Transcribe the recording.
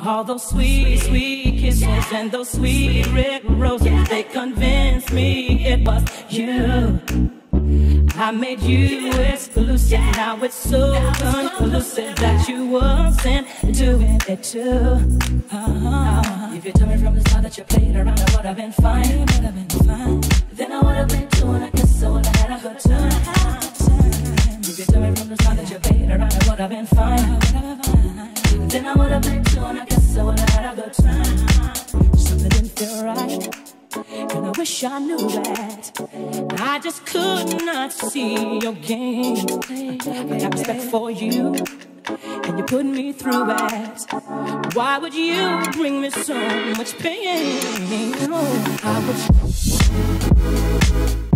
All those sweet, sweet kisses and those sweet red roses, they convinced me it was you. I made you exclusive, now it's so conclusive that you wasn't doing it too. If you told me from the start that you played around, I would have been fine. Then I would have been too, and I guess I would have had a good time. If you told me from the start that you played around, I would have been fine. Then I would have been too, and I guess I would have had a good time. Something didn't feel right, and I wish I knew that. I just could not see your game. I got respect for you, and you put me through it. Why would you bring me so much pain? Oh, I would.